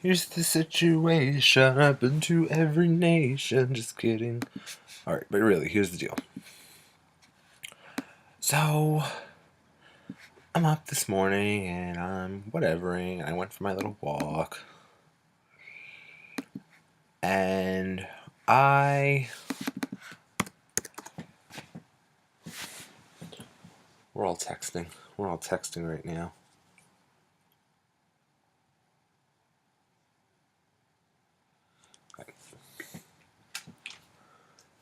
Here's the situation up into every nation. Just kidding. Alright, but really, here's the deal. So, I'm up this morning and I'm whatevering. I went for my little walk. And I. We're all texting. We're all texting right now.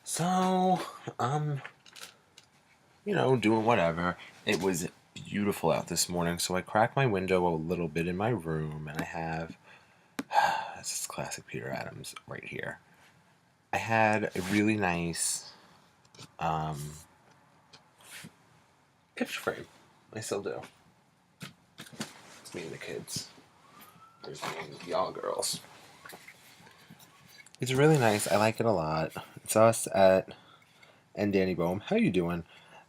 So, doing whatever. It was beautiful out this morning, so I cracked my window a little bit in my room, and I have this is classic Peter Adams right here. I had a really nice picture frame. I still do. It's me and the kids. There's me and y'all girls. It's really nice. I like it a lot. It's us and Danny Bohm. How you doing?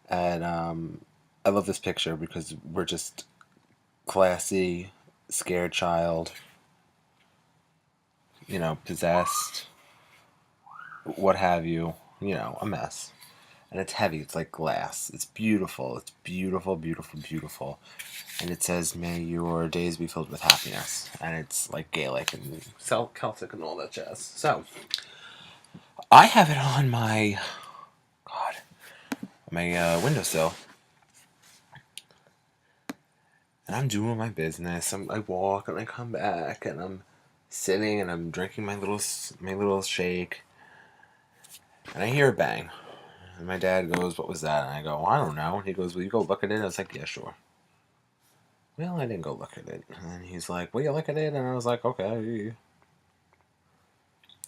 And I love this picture because we're just classy, scared child, possessed, what have you, a mess. And it's heavy, it's like glass. It's beautiful, beautiful, beautiful. And it says, "May your days be filled with happiness." And it's like Gaelic and Celtic and all that jazz. So, I have it on my windowsill. And I'm doing my business. I walk and I come back and I'm sitting and I'm drinking my little shake. And I hear a bang. And my dad goes, "What was that?" And I go, "I don't know." And he goes, "Will you go look at it?" I was like, "Yeah, sure." Well, I didn't go look at it. And he's like, "Will you look at it?" And I was like, "Okay."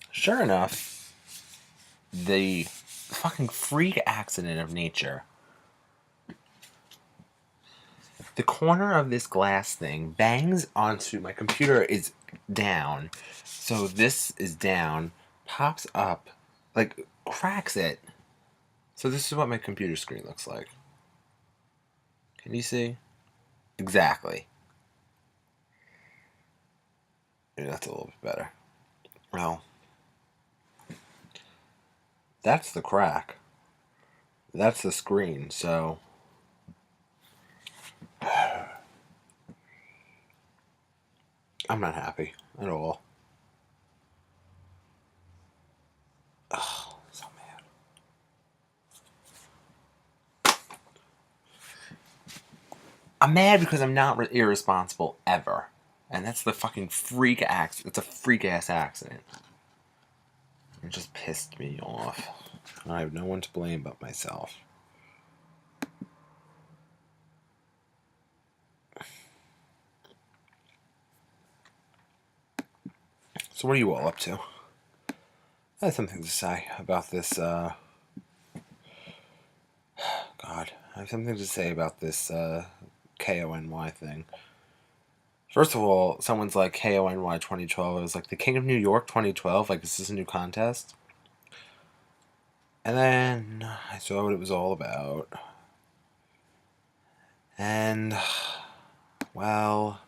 Sure enough, the fucking freak accident of nature. The corner of this glass thing bangs onto my computer is down. So this is down, pops up, like cracks it. So this is what my computer screen looks like. Can you see? Exactly. Maybe that's a little bit better. Well, that's the crack. That's the screen, so I'm not happy at all. Ugh, so mad. I'm mad because I'm not irresponsible ever. And that's the fucking freak accident. It's a freak ass accident. It just pissed me off. I have no one to blame but myself. So what are you all up to? I have something to say about this, God. I have something to say about this, KONY thing. First of all, someone's like, KONY 2012. It was like the King of New York 2012. Like, this is a new contest. And then I saw what it was all about. And, well,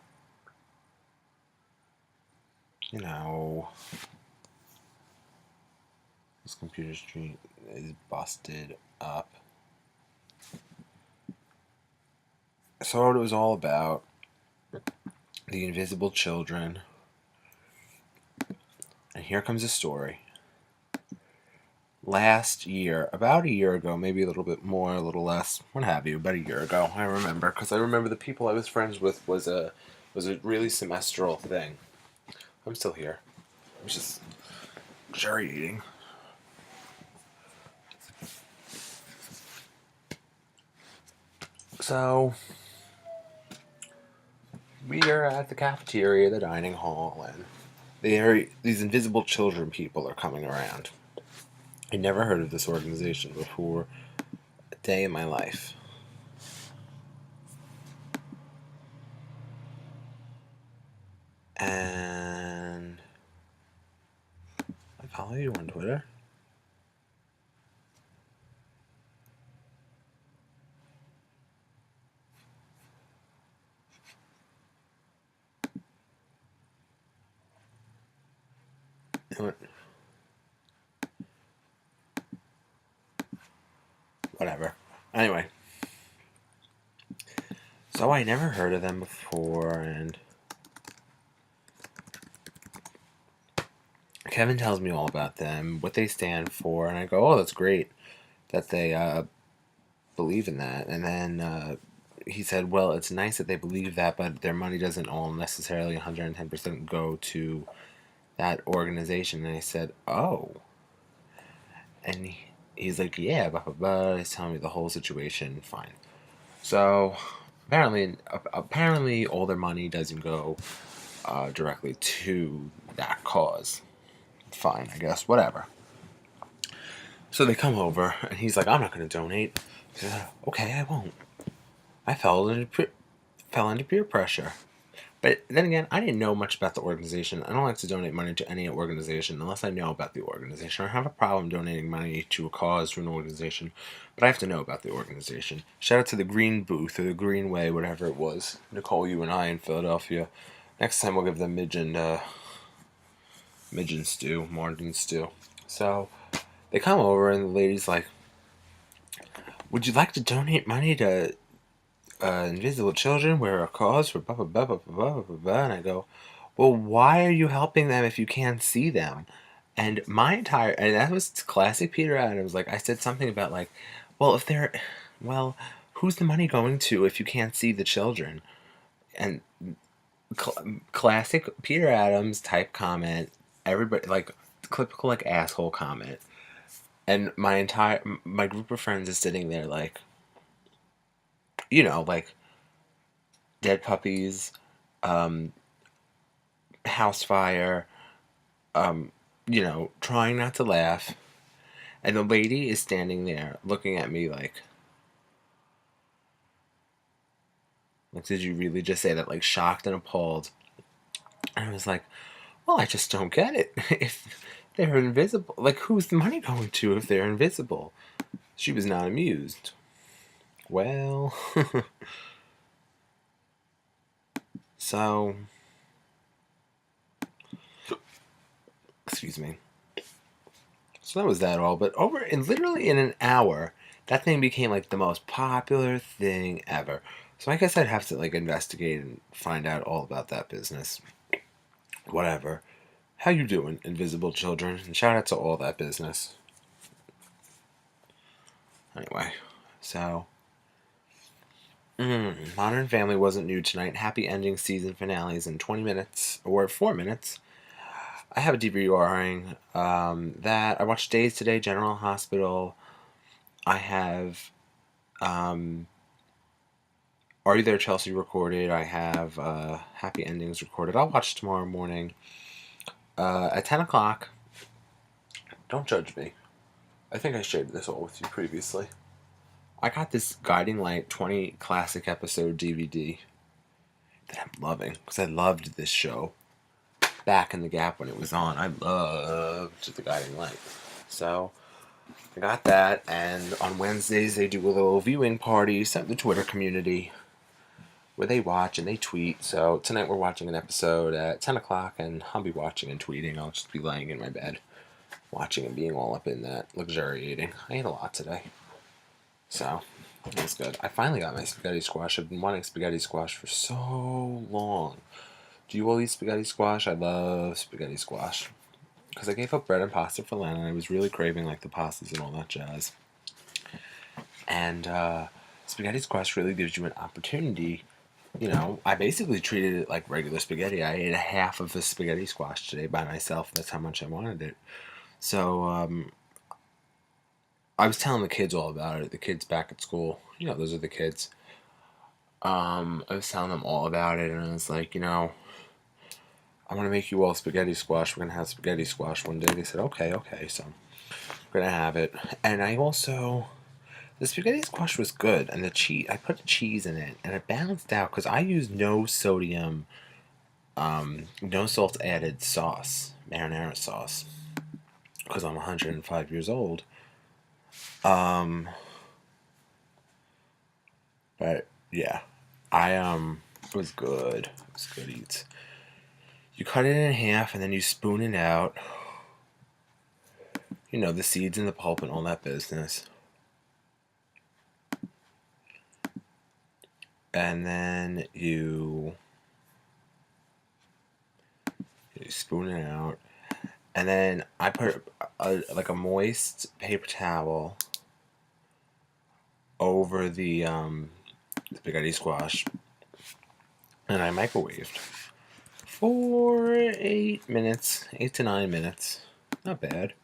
this computer screen is busted up. I saw what it was all about. The invisible children. And here comes a story. Last year, about a year ago, maybe a little bit more, a little less, what have you, about a year ago, I remember, because I remember the people I was friends with was a really semestral thing. I'm still here. I was just cherry eating. So, we are at the cafeteria, the dining hall, and these invisible children people are coming around. I never heard of this organization before a day in my life. And I follow you on Twitter. What? Whatever. Anyway. So I never heard of them before, and Kevin tells me all about them, what they stand for, and I go, oh, that's great that they believe in that. And then he said, well, it's nice that they believe that, but their money doesn't all necessarily 110% go to that organization. And I said, oh. And he's like, yeah, blah, blah, blah. He's telling me the whole situation. Fine. So apparently all their money doesn't go directly to that cause. Fine, I guess, whatever. So they come over, and he's like, I'm not going to donate. Said, okay, I won't. I fell into peer pressure. But then again, I didn't know much about the organization. I don't like to donate money to any organization unless I know about the organization. I have a problem donating money to a cause, to an organization, but I have to know about the organization. Shout out to the Green Booth, or the Green Way, whatever it was. Nicole, you and I in Philadelphia. Next time we'll give them midge and stew, Martin stew. So they come over, and the lady's like, would you like to donate money to invisible children? We're a cause for blah, blah, blah, blah, blah, blah, blah. And I go, well, why are you helping them if you can't see them? And that was classic Peter Adams. Like, I said something about, like, well, who's the money going to if you can't see the children? And classic Peter Adams type comment. Everybody, like, typical, like, asshole comment. And my group of friends is sitting there, like, like, dead puppies, house fire, trying not to laugh. And the lady is standing there looking at me like, did you really just say that? Like, shocked and appalled. And I was like, well, I just don't get it. If they're invisible, like, who's the money going to if they're invisible? She was not amused. Well, so, excuse me. So that was that all. But literally in an hour, that thing became like the most popular thing ever. So I guess I'd have to like investigate and find out all about that business. Whatever. How you doing, Invisible Children? And shout out to all that business. Anyway, so Modern Family wasn't new tonight. Happy ending season finales in 20 minutes or 4 minutes. I have a DVRing that I watched Days Today, General Hospital. I have Are You There, Chelsea recorded. I have Happy Endings recorded. I'll watch tomorrow morning at 10 o'clock. Don't judge me. I think I shared this all with you previously. I got this Guiding Light 20 classic episode DVD that I'm loving because I loved this show back in the gap when it was on. I loved the Guiding Light. So I got that, and on Wednesdays they do a little viewing party, sent the Twitter community, where they watch and they tweet. So tonight we're watching an episode at 10 o'clock, and I'll be watching and tweeting. I'll just be laying in my bed, watching and being all up in that, luxuriating. I ate a lot today. So, it was good. I finally got my spaghetti squash. I've been wanting spaghetti squash for so long. Do you all eat spaghetti squash? I love spaghetti squash. Because I gave up bread and pasta for Lent, and I was really craving like the pastas and all that jazz. And spaghetti squash really gives you an opportunity. I basically treated it like regular spaghetti. I ate a half of a spaghetti squash today by myself. That's how much I wanted it. So I was telling the kids all about it. The kids back at school. Those are the kids. I was telling them all about it, and I was like, I'm going to make you all spaghetti squash. We're going to have spaghetti squash one day. They said, okay. So we're going to have it. And the spaghetti squash was good. And I put the cheese in it, and it balanced out because I used no sodium, no salt added sauce, marinara sauce, because I'm 105 years old. But yeah, it was good. It was good eats. You cut it in half and then you spoon it out. the seeds and the pulp and all that business. And then you spoon it out. And then I put like a moist paper towel over the spaghetti squash, and I microwaved for 8 minutes, 8 to 9 minutes. Not bad.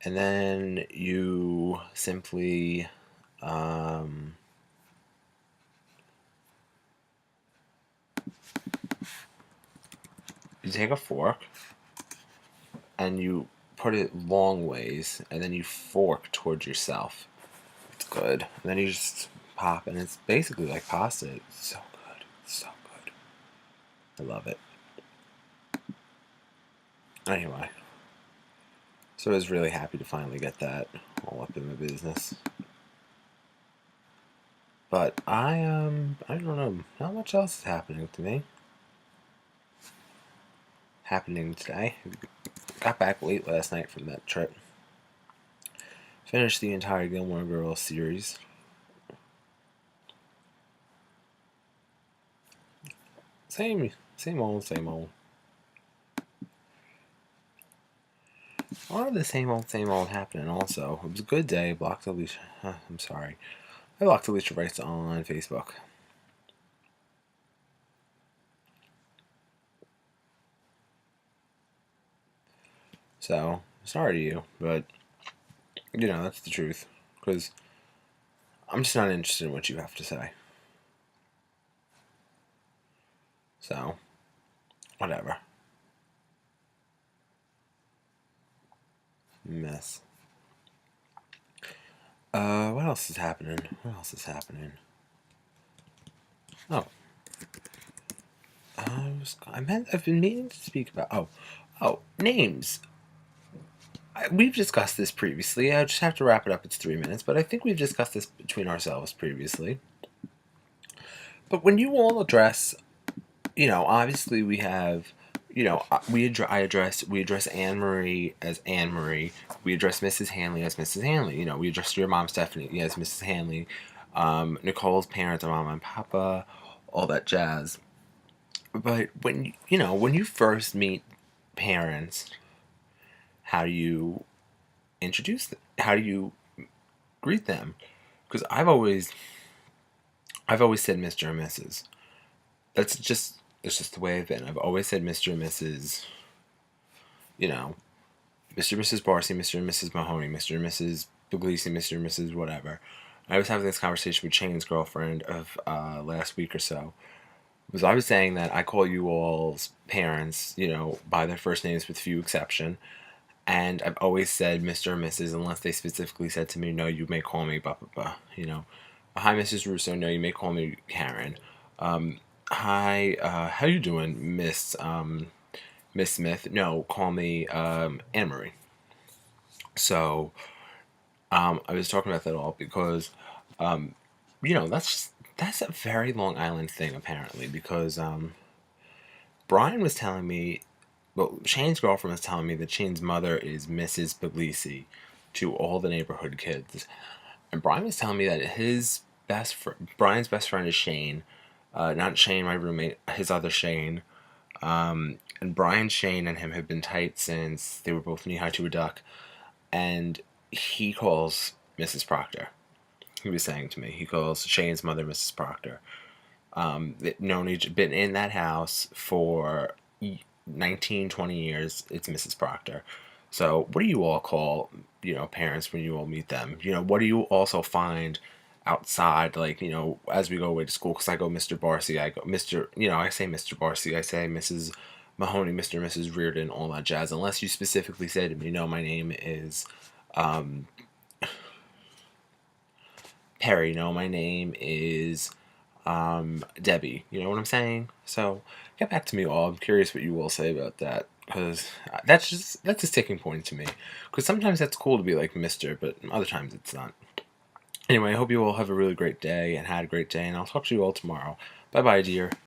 And then you simply you take a fork and you put it long ways, and then you fork towards yourself. It's good. And then you just pop, and it's basically like pasta. It's so good. It's so good. I love it. Anyway, so I was really happy to finally get that all up in my business. But I don't know. Not much else is happening to me. Happening today. Got back late last night from that trip. Finished the entire Gilmore Girls series. Same old, same old. A lot of the same old happening also. It was a good day. Blocked Alicia. I'm sorry. I blocked Alicia Rice on Facebook. So, sorry to you, but, that's the truth. Because I'm just not interested in what you have to say. So, whatever. Mess. What else is happening? Oh. I've been meaning to speak about, names. We've discussed this previously. I just have to wrap it up. It's 3 minutes, but I think we've discussed this between ourselves previously. But when you all address, obviously we have, we address Anne Marie as Anne Marie. We address Mrs. Hanley as Mrs. Hanley. We address your mom Stephanie as Mrs. Hanley. Nicole's parents are Mama and Papa, all that jazz. But when you first meet parents, how do you introduce them? How do you greet them? Because I've always said Mr. and Mrs. That's just the way I've been. I've always said Mr. and Mrs. Mr. and Mrs. Barcy, Mr. and Mrs. Mahoney, Mr. and Mrs. Puglisi, Mr. and Mrs. whatever. I was having this conversation with Shane's girlfriend of last week or so. Because I was saying that I call you all's parents, by their first names with few exception. And I've always said Mr. and Mrs. unless they specifically said to me, no, you may call me blah, blah, blah, Hi, Mrs. Russo. No, you may call me Karen. Hi, how you doing, Miss Smith? No, call me Anne Marie. So, I was talking about that all because, that's a very Long Island thing apparently because Brian was telling me, well, Shane's girlfriend was telling me that Shane's mother is Mrs. Puglisi to all the neighborhood kids, and Brian was telling me that Brian's best friend is Shane, not Shane, my roommate, his other Shane. And Brian, Shane, and him have been tight since they were both knee high to a duck. And he calls Mrs. Proctor. He was saying to me, he calls Shane's mother Mrs. Proctor. Been in that house for 19, 20 years. It's Mrs. Proctor. So, what do you all call, parents when you all meet them? What do you also find outside, like, as we go away to school? Because I go Mr. Barcy, I go Mr., I say Mr. Barcy, I say Mrs. Mahoney, Mr. and Mrs. Reardon, all that jazz. Unless you specifically say to me, my name is Perry, my name is Debbie. You know what I'm saying? So, get back to me all. I'm curious what you will say about that. Because that's a sticking point to me. Because sometimes that's cool to be like Mr., but other times it's not. Anyway, I hope you all have a really great day and had a great day, and I'll talk to you all tomorrow. Bye-bye, dear.